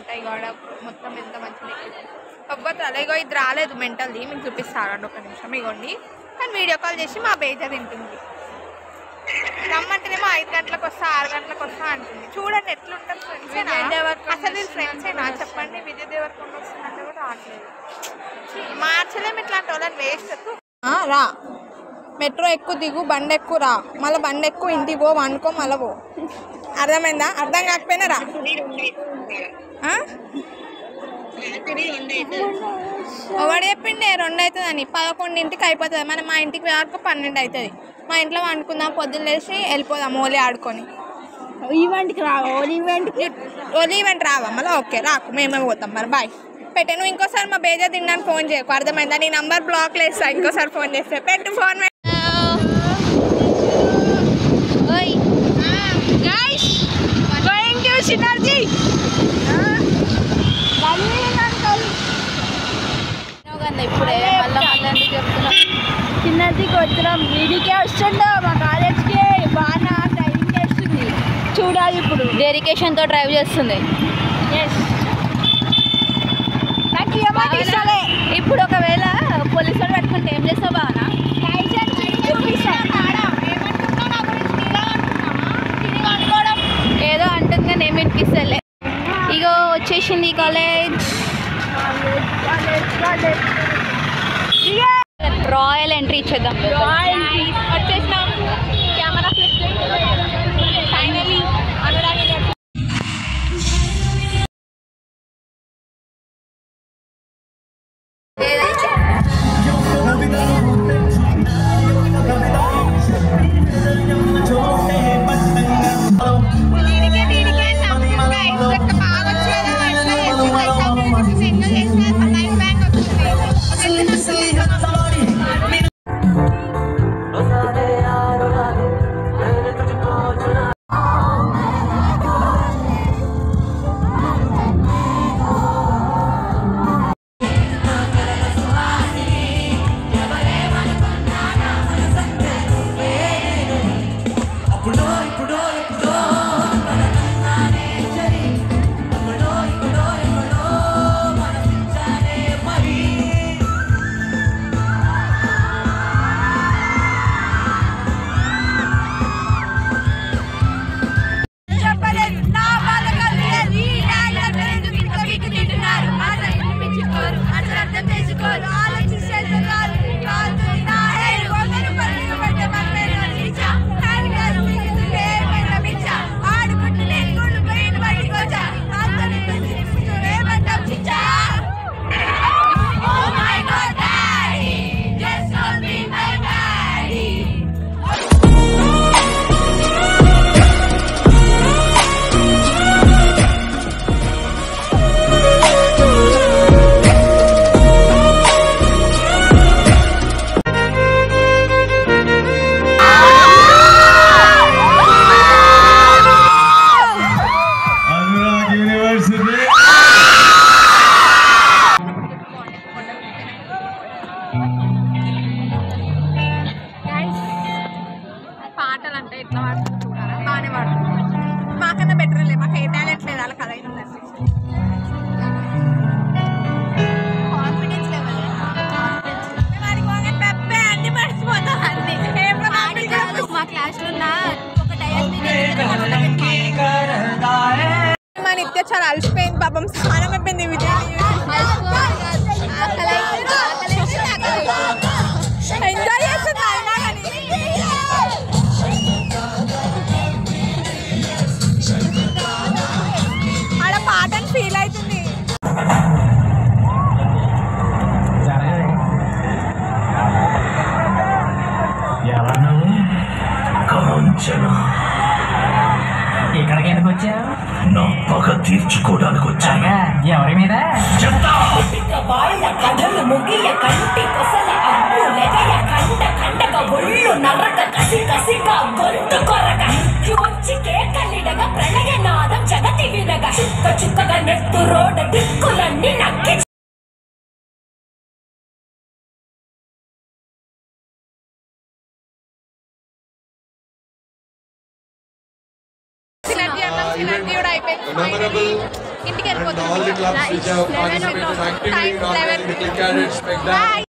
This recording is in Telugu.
అంట ఇవాడ మొత్తం ఎంత మంచిగా ఒబ్బతారు. ఇగో ఇది రాలేదు మెంటల్ది, మీకు చూపిస్తారండి ఒక నిమిషం. ఇగోండి కానీ వీడియో కాల్ చేసి మా బేజ తింటుంది. రమ్మంటేనేమో 5 గంటలకు వస్తా 6 గంటలకు వస్తా అంటుంది. చూడండి ఎట్లుంటారు ఫ్రెండ్సేనా అసలు. వీళ్ళు ఫ్రెండ్సేనా చెప్పండి? విజయ్ దేవరకొండ వస్తుందంటే కూడా రావట్లేదు. మార్చలేము ఇట్లాంటి వాళ్ళని, వేస్ట్. రా మెట్రో ఎక్కువ దిగు, బండి ఎక్కువ రా, మళ్ళీ బండి ఎక్కువ ఇంటికి పో, వండుకో మళ్ళీ పో. అర్థమైందా? అర్థం కాకపోయినా రా. ఒకటి చెప్పిండే 2 అవుతుందని, 11ంటికి అయిపోతుంది. మనం మా ఇంటికి వరకు 12 అవుతుంది. మా ఇంట్లో వండుకుందాం, పొద్దున్న లేచి వెళ్ళిపోదాం ఓలీ ఆడుకొని. ఈవెంట్కి రావా? ఓలీ ఈవెంట్ రావా మళ్ళీ? ఓకే రాకు, మేమే పోతాం మరి. బాయ్. పెట్టే. నువ్వు ఇంకోసారి మా బేజా తిన్నాను ఫోన్ చేయకు, అర్థమైందా? నీ నంబర్ బ్లాక్లో వేస్తా ఇంకోసారి ఫోన్ చేస్తే. పెట్టు ఫోన్. ఇప్పుడే మళ్ళీ చెప్తున్నాం, చిన్నదికి వచ్చినాం, వీడికే వస్తుందో మా కాలేజ్కి బాగా డ్రైవింగ్ చేస్తుంది. చూడాలి ఇప్పుడు, డెడికేషన్తో డ్రైవ్ చేస్తుంది. నాకు ఏమాట ఇష్టలే. ఇప్పుడు ఒకవేళ పోలీసు వాళ్ళు పెట్టుకుంటే ఏం చేస్తావు బాగా? ఏదో అంటుంది కానీ ఏమి వినిపిస్తలే. ఇగో వచ్చేసింది కాలేజ్. రాయల్ ఎంట్రీ ఇచ్చేద్దాం. వచ్చేసినాం. కెమెరా ఫైనలీ చాలా అలసిపోయింది పాపం, స్నానం అయిపోయింది. ఎంజాయ్ చేస్తుంది అయినా కానీ. ఆడ పాటని ఫీల్ అవుతుంది. ఇక్కడికి ఎందుకు వచ్చా? నా పగ తీర్చుకోవడానికి వచ్చాగా. ఎవరి మీద? కథలు ముగియ కంటి కొసల అగ్గు లెగయ కండ కండగ ఒళ్ళు నరక కసి కసిగా గొంతు కొరక వచ్చి కేకలిడగా ప్రళయనాదం జగతి వినగా చుక్క చుక్కగా నెత్తు రోడ దిక్కులన్నీ నక్కి సినర్జీ కూడా అయిపోయింది. ఇంటికి And all the clubs which have participated actively in organizing the Cricket Cadets,